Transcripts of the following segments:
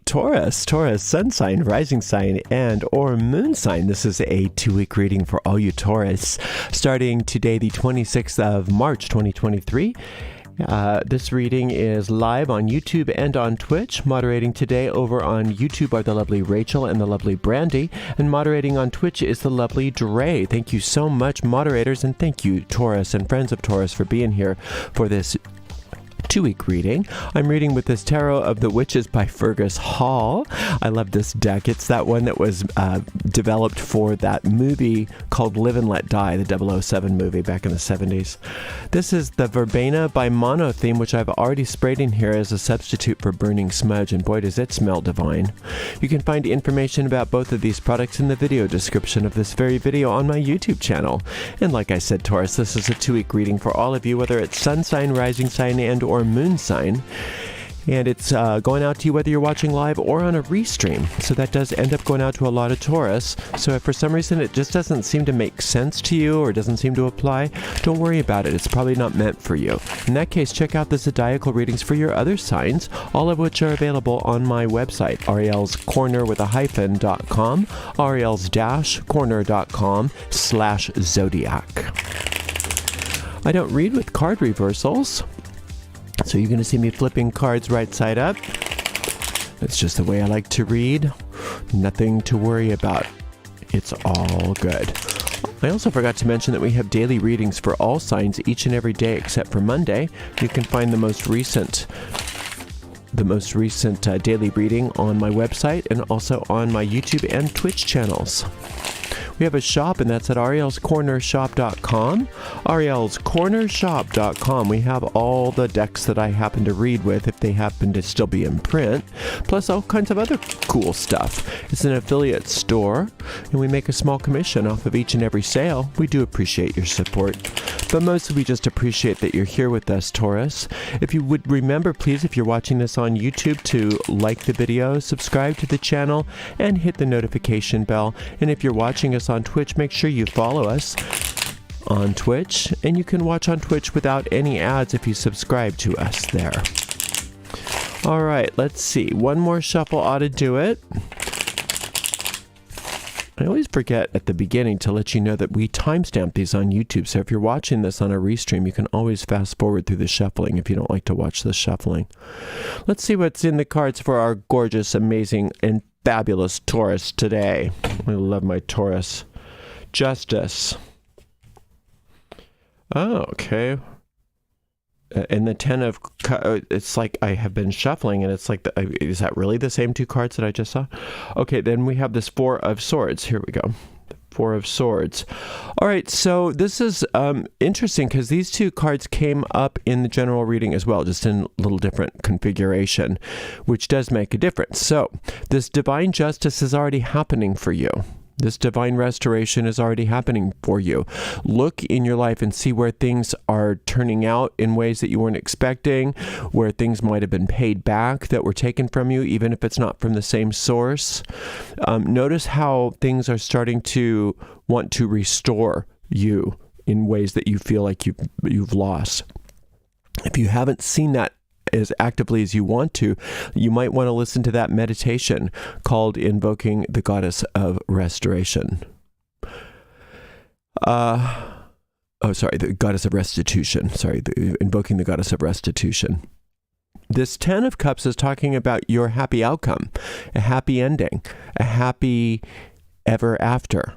Taurus, sun sign, rising sign, and or moon sign. This is a 2-week reading for all you Taurus, starting today, the 26th of March, 2023. This reading is live on YouTube and on Twitch. Moderating today over on YouTube are the lovely Rachel and the lovely Brandy, and moderating on Twitch is the lovely Dre. Thank you so much, moderators, and thank you, Taurus and friends of Taurus, for being here for this 2-week reading. I'm reading with this Tarot of the Witches by Fergus Hall. I love this deck. It's that one that was developed for that movie called Live and Let Die, the 007 movie back in the 70s. This is the Verbena by Mono theme, which I've already sprayed in here as a substitute for Burning Smudge, and boy does it smell divine. You can find information about both of these products in the video description of this very video on my YouTube channel. And like I said, Taurus, this is a 2-week reading for all of you, whether it's sun sign, rising sign, and or moon sign, and it's going out to you whether you're watching live or on a restream. So that does end up going out to a lot of Taurus. So if for some reason it just doesn't seem to make sense to you or doesn't seem to apply, don't worry about it. It's probably not meant for you. In that case, check out the zodiacal readings for your other signs, all of which are available on my website, arielscorner.com, ariels-corner.com/zodiac. I don't read with card reversals, so you're going to see me flipping cards right side up. That's just the way I like to read. Nothing to worry about. It's all good. I also forgot to mention that we have daily readings for all signs each and every day except for Monday. You can find the most recent daily reading on my website and also on my YouTube and Twitch channels. We have a shop, and that's at arielscornershop.com. arielscornershop.com. We have all the decks that I happen to read with, if they happen to still be in print, plus all kinds of other cool stuff. It's an affiliate store, and we make a small commission off of each and every sale. We do appreciate your support, but mostly we just appreciate that you're here with us, Taurus. If you would remember, please, if you're watching this on YouTube, to like the video, subscribe to the channel, and hit the notification bell. And if you're watching us on Twitch, make sure you follow us on Twitch, and you can watch on Twitch without any ads if you subscribe to us there. All right, let's see. One more shuffle ought to do it. I always forget at the beginning to let you know that we timestamp these on YouTube, so if you're watching this on a restream, you can always fast forward through the shuffling if you don't like to watch the shuffling. Let's see what's in the cards for our gorgeous, amazing, and fabulous Taurus today. I love my Taurus. Justice. Oh, okay. And the 10 of... it's like I have been shuffling, and it's like... is that really the same two cards that I just saw? Okay, then we have this 4 of Swords. Here we go. 4 of Swords. All right, so this is interesting because these two cards came up in the general reading as well, just in a little different configuration, which does make a difference. So this divine justice is already happening for you. This divine restoration is already happening for you. Look in your life and see where things are turning out in ways that you weren't expecting, where things might have been paid back that were taken from you, even if it's not from the same source. Notice how things are starting to want to restore you in ways that you feel like you've lost. If you haven't seen that as actively as you want to, you might want to listen to that meditation called Invoking the Goddess of Restoration. The Goddess of Restitution. Invoking the Goddess of Restitution. This 10 of Cups is talking about your happy outcome, a happy ending, a happy ever after.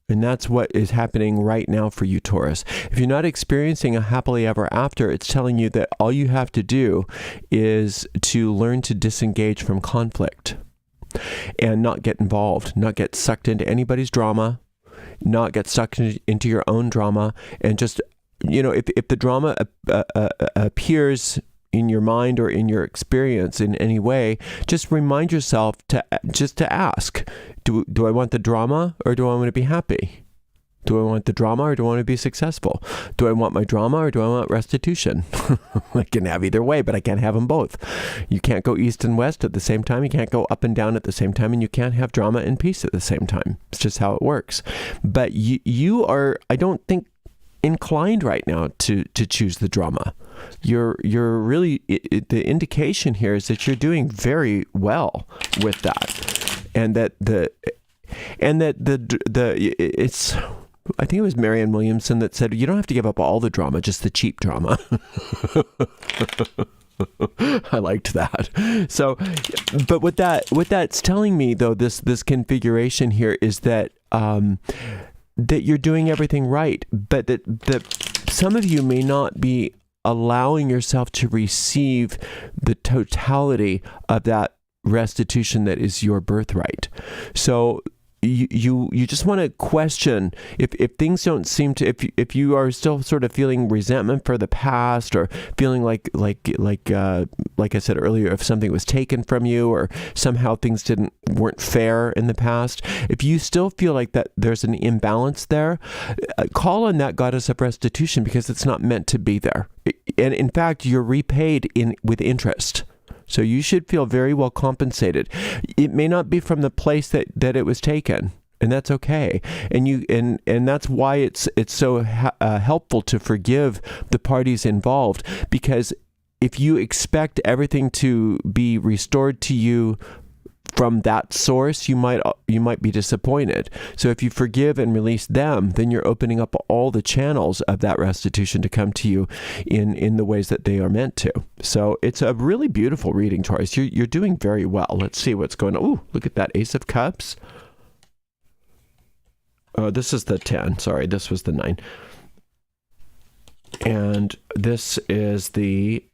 And that's what is happening right now for you, Taurus. If you're not experiencing a happily ever after, it's telling you that all you have to do is to learn to disengage from conflict and not get involved, not get sucked into anybody's drama, not get sucked into your own drama. And just, if the drama appears in your mind or in your experience in any way, just remind yourself to ask, do I want the drama or do I want to be happy? Do I want the drama or do I want to be successful? Do I want my drama or do I want restitution? I can have either way, but I can't have them both. You can't go east and west at the same time. You can't go up and down at the same time, and you can't have drama and peace at the same time. It's just how it works. But you are, I don't think inclined right now to choose the drama. You're really, the indication here is that you're doing very well with that, and that it's, I think it was Marianne Williamson that said, you don't have to give up all the drama, just the cheap drama. I liked that. So, but what that's telling me, though, this configuration here is that that you're doing everything right, but that some of you may not be allowing yourself to receive the totality of that restitution that is your birthright. So you just want to question if things don't seem to, if you are still sort of feeling resentment for the past, or feeling like I said earlier, if something was taken from you, or somehow things weren't fair in the past, if you still feel like that there's an imbalance there, call on that goddess of restitution, because it's not meant to be there. And in fact, you're repaid with interest. So you should feel very well compensated. It may not be from the place that it was taken, and that's okay. And that's why it's so helpful to forgive the parties involved, because if you expect everything to be restored to you from that source, you might be disappointed. So if you forgive and release them, then you're opening up all the channels of that restitution to come to you in the ways that they are meant to. So it's a really beautiful reading, Taurus. You're doing very well. Let's see what's going on. Ooh, look at that Ace of Cups. Oh, this is the 10. Sorry, this was the 9. And this is the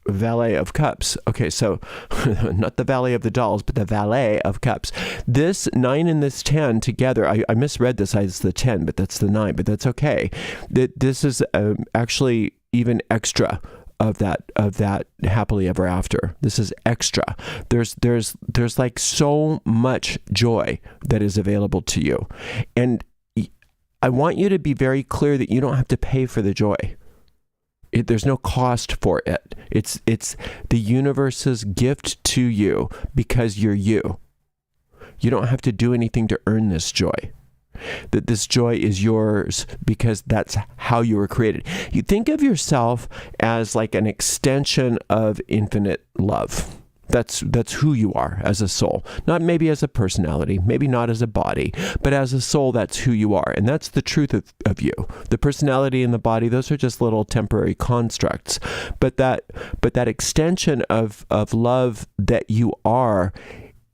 Valet of Cups. Okay, so not the Valet of the Dolls, but the Valet of Cups. This 9 and this 10 together, I misread this as the 10, but that's the 9, but that's okay. This is actually even extra of that happily ever after. This is extra. There's like so much joy that is available to you. And I want you to be very clear that you don't have to pay for the joy. There's no cost for it. It's the universe's gift to you because you're you. You don't have to do anything to earn this joy. That this joy is yours because that's how you were created. You think of yourself as like an extension of infinite love. That's who you are as a soul. Not maybe as a personality, maybe not as a body, but as a soul, that's who you are. And that's the truth of you. The personality and the body, those are just little temporary constructs. But that extension of love that you are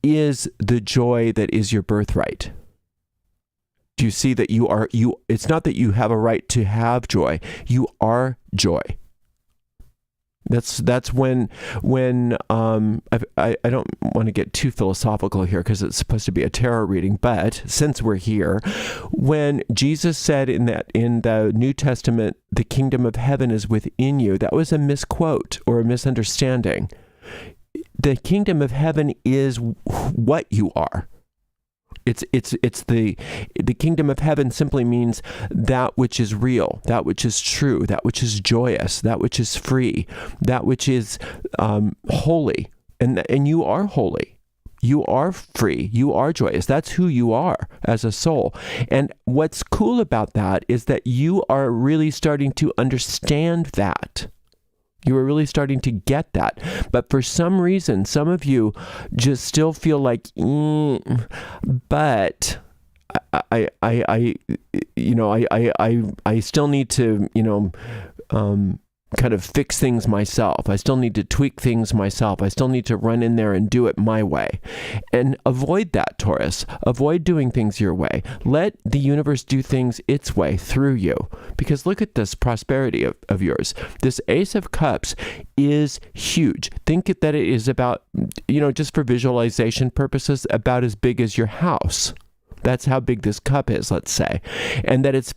is the joy that is your birthright. Do you see that you are, it's not that you have a right to have joy. You are joy. That's when I don't want to get too philosophical here because it's supposed to be a tarot reading, but since we're here, when Jesus said in the New Testament, the kingdom of heaven is within you, that was a misquote or a misunderstanding. The kingdom of heaven is what you are. It's the kingdom of heaven simply means that which is real, that which is true, that which is joyous, that which is free, that which is holy, and you are holy, you are free, you are joyous. That's who you are as a soul. And what's cool about that is that you are really starting to understand that. You are really starting to get that. But for some reason, some of you just still feel like, but I still need to, kind of fix things myself. I still need to tweak things myself. I still need to run in there and do it my way. And avoid that, Taurus. Avoid doing things your way. Let the universe do things its way through you. Because look at this prosperity of yours. This Ace of Cups is huge. Think that it is about, just for visualization purposes, about as big as your house. That's how big this cup is, let's say. And that it's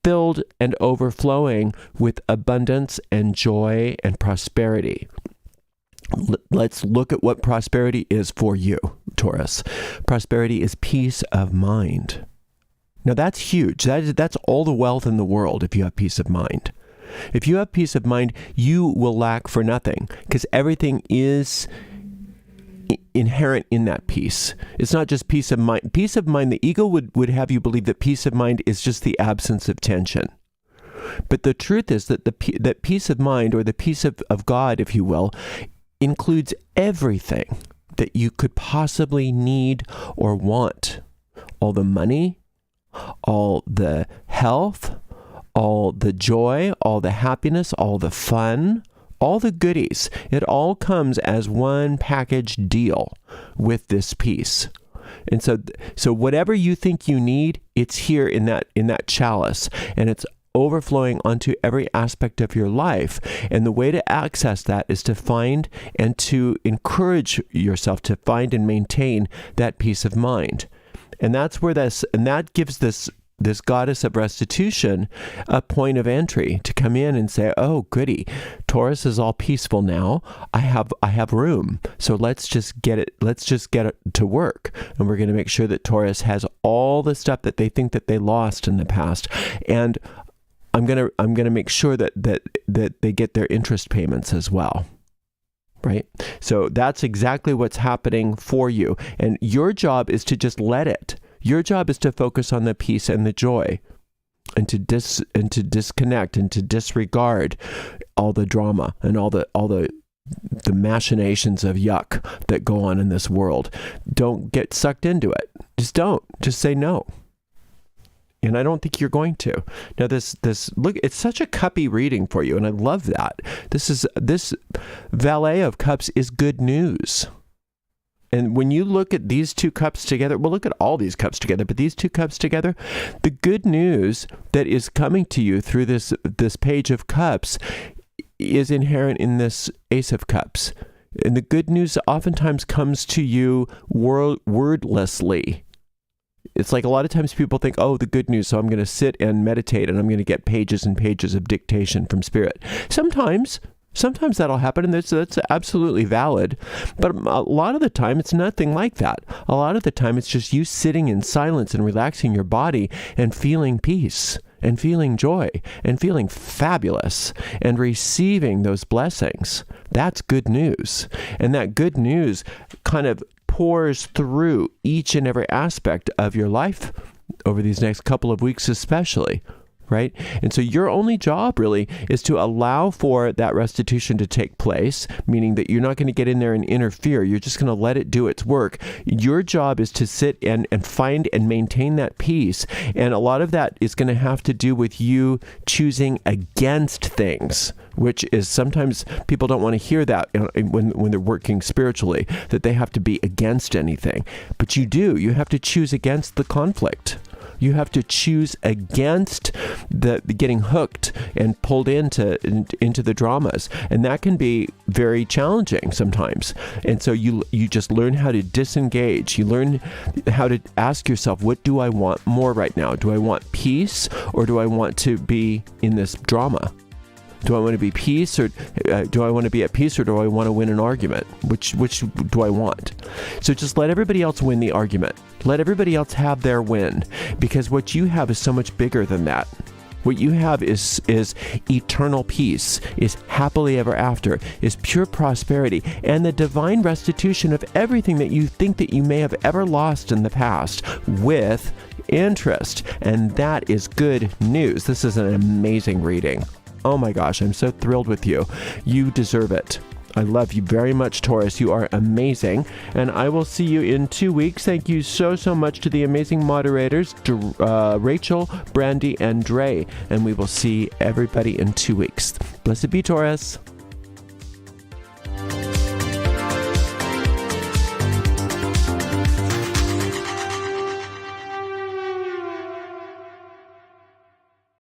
filled and overflowing with abundance and joy and prosperity. Let's look at what prosperity is for you, Taurus. Prosperity is peace of mind. Now that's huge. That's all the wealth in the world if you have peace of mind. If you have peace of mind, you will lack for nothing because everything is inherent in that peace. It's not just peace of mind. Peace of mind, the ego would have you believe that peace of mind is just the absence of tension. But the truth is that that peace of mind, or the peace of God, if you will, includes everything that you could possibly need or want. All the money, all the health, all the joy, all the happiness, all the fun, all the goodies. It all comes as one package deal with this peace. And so whatever you think you need, it's here in that chalice, and it's overflowing onto every aspect of your life. And the way to access that is to find and to encourage yourself to find and maintain that peace of mind. And that's where that gives this goddess of restitution a point of entry to come in and say, oh, goody, Taurus is all peaceful now. I have room. So let's just get it to work. And we're going to make sure that Taurus has all the stuff that they think that they lost in the past. And I'm gonna make sure that they get their interest payments as well. Right? So that's exactly what's happening for you. And your job is to just let it. Your job is to focus on the peace and the joy, and to disconnect and to disregard all the drama and all the machinations of yuck that go on in this world. Don't get sucked into it. Just don't. Just say no. And I don't think you're going to. Now this look, it's such a cuppy reading for you, and I love that. This Valet of Cups is good news. And when you look at these two cups together, we'll look at all these cups together, but these two cups together, the good news that is coming to you through this Page of Cups is inherent in this Ace of Cups. And the good news oftentimes comes to you wordlessly. It's like a lot of times people think, oh, the good news, so I'm going to sit and meditate and I'm going to get pages and pages of dictation from Spirit. Sometimes that'll happen, and that's absolutely valid. But a lot of the time, it's nothing like that. A lot of the time, it's just you sitting in silence and relaxing your body and feeling peace and feeling joy and feeling fabulous and receiving those blessings. That's good news. And that good news kind of pours through each and every aspect of your life over these next couple of weeks especially, right? And so your only job really is to allow for that restitution to take place, meaning that you're not going to get in there and interfere. You're just going to let it do its work. Your job is to sit and find and maintain that peace. And a lot of that is going to have to do with you choosing against things, which is sometimes people don't want to hear that when they're working spiritually, that they have to be against anything. But you do. You have to choose against the conflict. You have to choose against the getting hooked and pulled into the dramas. And that can be very challenging sometimes. And so you just learn how to disengage. You learn how to ask yourself, what do I want more right now? Do I want peace, or do I want to be in this drama? Do I want to be peace, or do I want to be at peace, or do I want to win an argument? Which do I want? So just let everybody else win the argument. Let everybody else have their win, because what you have is so much bigger than that. What you have is eternal peace, is happily ever after, is pure prosperity, and the divine restitution of everything that you think that you may have ever lost in the past with interest. And that is good news. This is an amazing reading. Oh my gosh, I'm so thrilled with you. You deserve it. I love you very much, Taurus. You are amazing. And I will see you in 2 weeks. Thank you so much to the amazing moderators, Rachel, Brandy, and Dre. And we will see everybody in 2 weeks. Blessed be, Taurus.